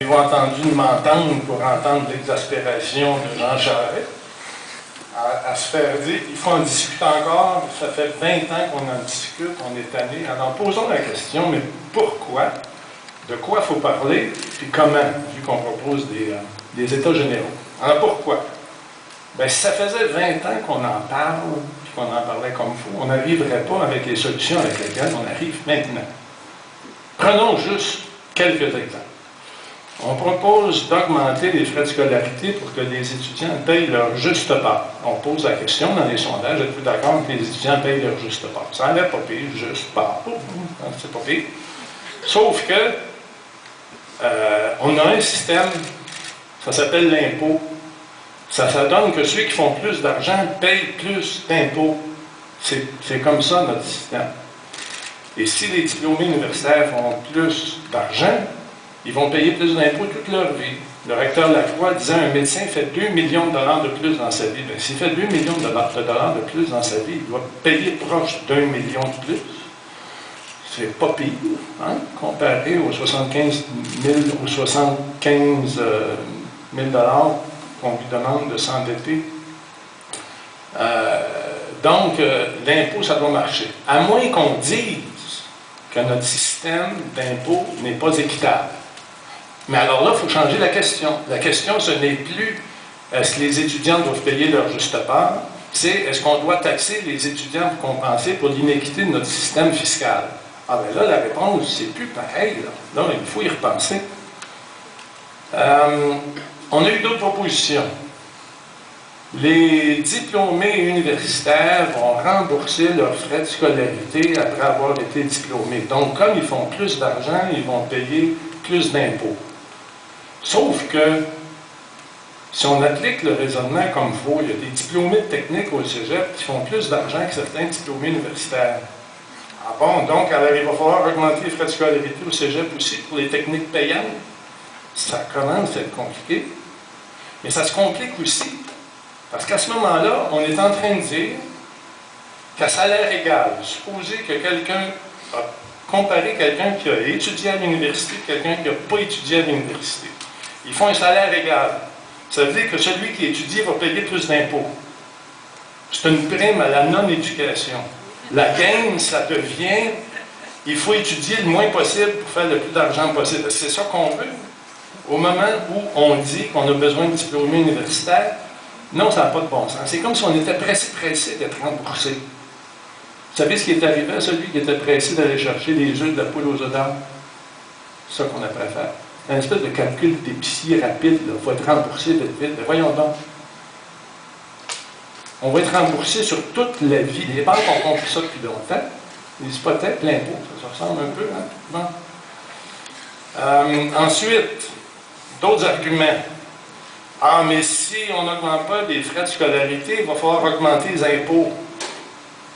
Ils ont entendu m'entendre pour entendre l'exaspération de Jean Charest, à se faire dire, il faut en discuter encore, ça fait 20 ans qu'on en discute, on est tanné. Alors posons la question, mais pourquoi? De quoi il faut parler, puis comment, vu qu'on propose des États généraux. Alors pourquoi? Bien, si ça faisait 20 ans qu'on en parle, puis qu'on en parlait comme il faut, on n'arriverait pas avec les solutions avec lesquelles on arrive maintenant. Prenons juste quelques exemples. On propose d'augmenter les frais de scolarité pour que les étudiants payent leur juste part. On pose la question dans les sondages, êtes-vous d'accord que les étudiants payent leur juste part? Ça n'allait pas payer juste part. C'est pas pire. Sauf que on a un système, ça s'appelle l'impôt. Ça donne que ceux qui font plus d'argent payent plus d'impôts. C'est comme ça notre système. Et si les diplômés universitaires font plus d'argent, ils vont payer plus d'impôts toute leur vie. Le recteur Lacroix disait un médecin fait 2 millions de dollars de plus dans sa vie. Bien, s'il fait 2 millions de dollars de plus dans sa vie, il doit payer proche d'1 million de plus. C'est pas pire, hein, comparé aux 75 000 dollars qu'on lui demande de s'endetter. Donc, l'impôt, ça doit marcher. À moins qu'on dise que notre système d'impôt n'est pas équitable. Mais alors là, il faut changer la question. La question, ce n'est plus est-ce que les étudiants doivent payer leur juste part, c'est est-ce qu'on doit taxer les étudiants pour compenser pour l'inéquité de notre système fiscal. Ah bien là, la réponse, c'est plus pareil. Là, il faut y repenser. On a eu d'autres propositions. Les diplômés universitaires vont rembourser leurs frais de scolarité après avoir été diplômés. Donc, comme ils font plus d'argent, ils vont payer plus d'impôts. Sauf que, si on applique le raisonnement comme il faut, il y a des diplômés de technique au cégep qui font plus d'argent que certains diplômés universitaires. Ah bon, donc, alors, il va falloir augmenter les frais de scolarité au cégep aussi pour les techniques payantes. Ça commence à être compliqué. Mais ça se complique aussi. Parce qu'à ce moment-là, on est en train de dire qu'à salaire égal, supposer que quelqu'un a comparé quelqu'un qui a étudié à l'université et quelqu'un qui n'a pas étudié à l'université. Ils font un salaire égal. Ça veut dire que celui qui étudie va payer plus d'impôts. C'est une prime à la non-éducation. La game, ça devient, il faut étudier le moins possible pour faire le plus d'argent possible. C'est ça qu'on veut. Au moment où on dit qu'on a besoin de diplômés universitaires, non, ça n'a pas de bon sens. C'est comme si on était pressé d'être remboursé. Vous savez ce qui est arrivé à celui qui était pressé d'aller chercher les œufs de la poule aux œufs d'or? C'est ça qu'on a à faire. Un espèce de calcul d'épicier rapide. Il faut être remboursé vite. Mais voyons donc. On va être remboursé sur toute la vie. Les banques ont compris ça depuis longtemps. Les hypothèques, l'impôt, ça ressemble un peu. Hein? Bon. Ensuite, d'autres arguments. Ah, mais si on n'augmente pas les frais de scolarité, il va falloir augmenter les impôts.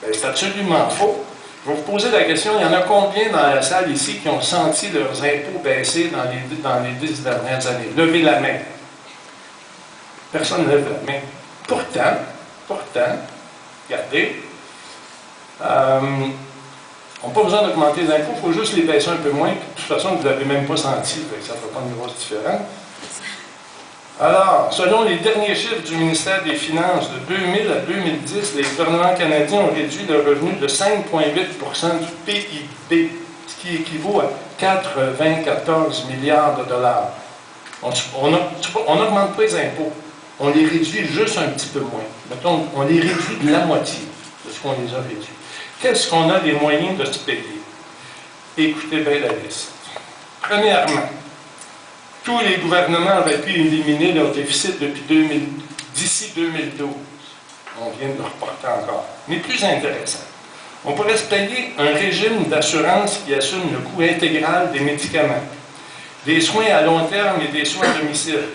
Bien, c'est absolument faux. Je vais vous poser la question, il y en a combien dans la salle ici qui ont senti leurs impôts baisser dans les 10 dernières années? Levez la main. Personne ne lève la main. Pourtant, regardez, on n'a pas besoin d'augmenter les impôts, il faut juste les baisser un peu moins, puis de toute façon, vous ne l'avez même pas senti, ça ne fait pas une grosse différence. Alors, selon les derniers chiffres du ministère des Finances de 2000 à 2010, les gouvernements canadiens ont réduit le revenu de 5,8% du PIB, ce qui équivaut à 94 milliards de dollars. On n'augmente pas les impôts, on les réduit juste un petit peu moins. Mettons, on les réduit de la moitié de ce qu'on les a réduits. Qu'est-ce qu'on a les moyens de se payer? Écoutez bien la liste. Premièrement, tous les gouvernements auraient pu éliminer leur déficit d'ici 2012. On vient de le reporter encore. Mais plus intéressant, on pourrait se payer un régime d'assurance qui assume le coût intégral des médicaments, des soins à long terme et des soins à domicile,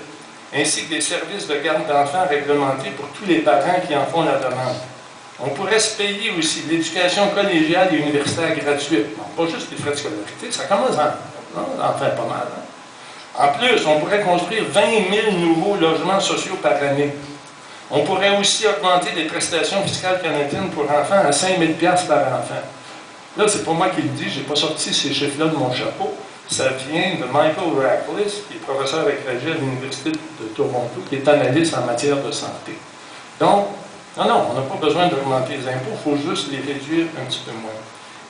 ainsi que des services de garde d'enfants réglementés pour tous les parents qui en font la demande. On pourrait se payer aussi l'éducation collégiale et universitaire gratuite. Non, pas juste les frais de scolarité, ça commence à en faire pas mal. Hein? En plus, on pourrait construire 20 000 nouveaux logements sociaux par année. On pourrait aussi augmenter les prestations fiscales canadiennes pour enfants à 5 000 $ par enfant. Là, c'est pas moi qui le dis, je n'ai pas sorti ces chiffres-là de mon chapeau. ça vient de Michael Rachlis, qui est professeur agrégé à l'Université de Toronto, qui est analyste en matière de santé. Donc, non, on n'a pas besoin d'augmenter les impôts, il faut juste les réduire un petit peu moins.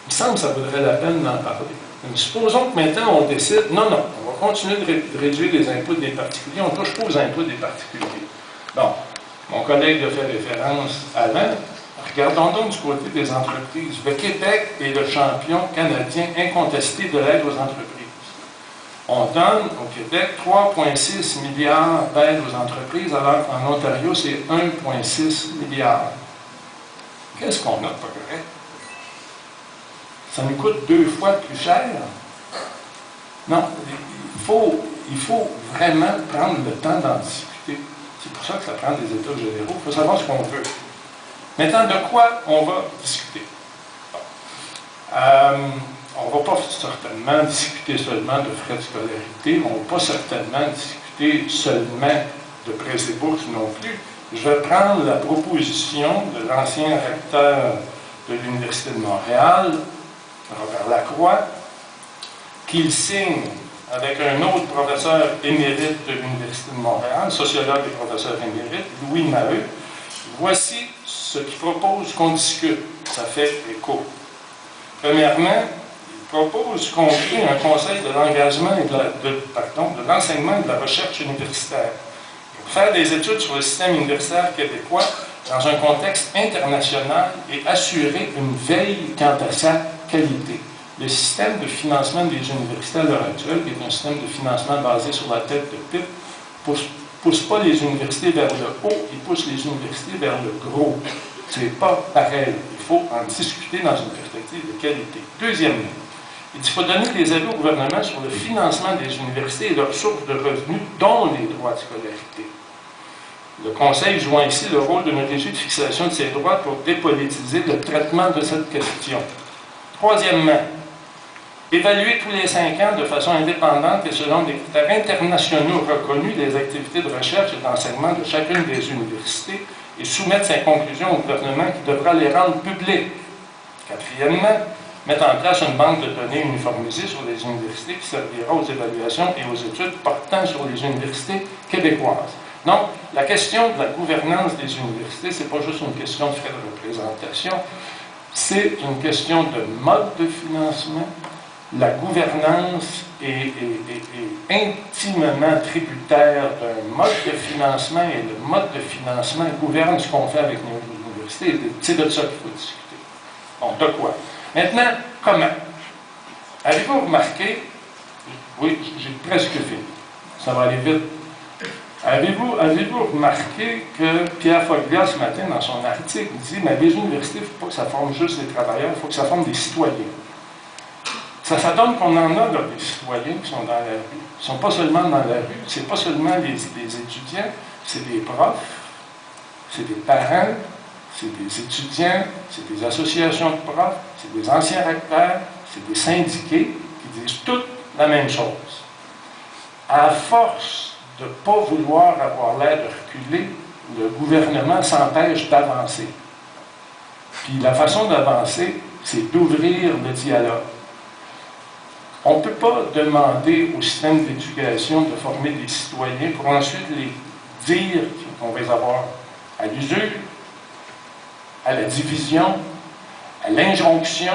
Il me semble que ça vaudrait la peine d'en parler. Mais supposons que maintenant on décide, non, on va continuer de réduire les impôts des particuliers, on ne touche pas aux impôts des particuliers. Bon, mon collègue a fait référence avant. Regardons donc du côté des entreprises. Le Québec est le champion canadien incontesté de l'aide aux entreprises. On donne au Québec 3,6 milliards d'aides aux entreprises, alors qu'en Ontario, c'est 1,6 milliard. Qu'est-ce qu'on a de pas correct? Ça nous coûte 2 fois plus cher. Non, il faut vraiment prendre le temps d'en discuter. C'est pour ça que ça prend des états généraux. Il faut savoir ce qu'on veut. Maintenant, de quoi on va discuter? On ne va pas certainement discuter seulement de frais de scolarité, on ne va pas certainement discuter seulement de prêts et bourses non plus. Je vais prendre la proposition de l'ancien recteur de l'Université de Montréal, Robert Lacroix, qu'il signe avec un autre professeur émérite de l'Université de Montréal, sociologue et professeur émérite, Louis Maheu. Voici ce qu'il propose qu'on discute. Ça fait écho. Premièrement, il propose qu'on crée un conseil de l'engagement et de l'enseignement et de la recherche universitaire pour faire des études sur le système universitaire québécois dans un contexte international et assurer une veille quant à sa qualité. Le système de financement des universités à l'heure actuelle, qui est un système de financement basé sur la tête de pipe, pousse pas les universités vers le haut, il pousse les universités vers le gros. C'est pas pareil. Il faut en discuter dans une perspective de qualité. Deuxièmement, il faut donner des avis au gouvernement sur le financement des universités et leurs sources de revenus, dont les droits de scolarité. Le Conseil joue ainsi le rôle d'une régie de fixation de ces droits pour dépolitiser le traitement de cette question. Troisièmement, évaluer tous les 5 ans de façon indépendante et selon des critères internationaux reconnus les activités de recherche et d'enseignement de chacune des universités et soumettre ses conclusions au gouvernement qui devra les rendre publiques. Quatrièmement, mettre en place une banque de données uniformisée sur les universités qui servira aux évaluations et aux études portant sur les universités québécoises. Donc, la question de la gouvernance des universités, ce n'est pas juste une question de frais de représentation, c'est une question de mode de financement. La gouvernance est intimement tributaire d'un mode de financement et le mode de financement gouverne ce qu'on fait avec nos universités. C'est de ça qu'il faut discuter. Bon, de quoi? Maintenant, comment? Avez-vous remarqué, oui, j'ai presque fini, ça va aller vite. Avez-vous remarqué que Pierre Foglia, ce matin, dans son article, dit « Mais les universités, il ne faut pas que ça forme juste des travailleurs, il faut que ça forme des citoyens. » Ça donne qu'on en a, là, des citoyens qui sont dans la rue. Ils ne sont pas seulement dans la rue, ce n'est pas seulement les étudiants, c'est des profs, c'est des parents, c'est des étudiants, c'est des associations de profs, c'est des anciens recteurs, c'est des syndiqués qui disent toutes la même chose. À force de ne pas vouloir avoir l'air de reculer, le gouvernement s'empêche d'avancer. Puis la façon d'avancer, c'est d'ouvrir le dialogue. On ne peut pas demander au système d'éducation de former des citoyens pour ensuite les dire qu'on va les avoir à l'usure, à la division, à l'injonction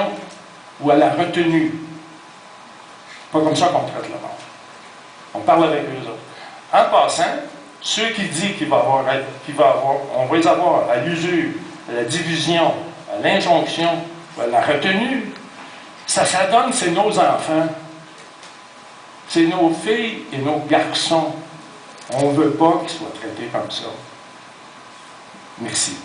ou à la retenue. C'est pas comme ça qu'on traite le monde. On parle avec eux autres. En passant, ceux qui disent on va les avoir à l'usure, à la division, à l'injonction ou à la retenue, ça donne, c'est nos enfants. C'est nos filles et nos garçons. On ne veut pas qu'ils soient traités comme ça. Merci.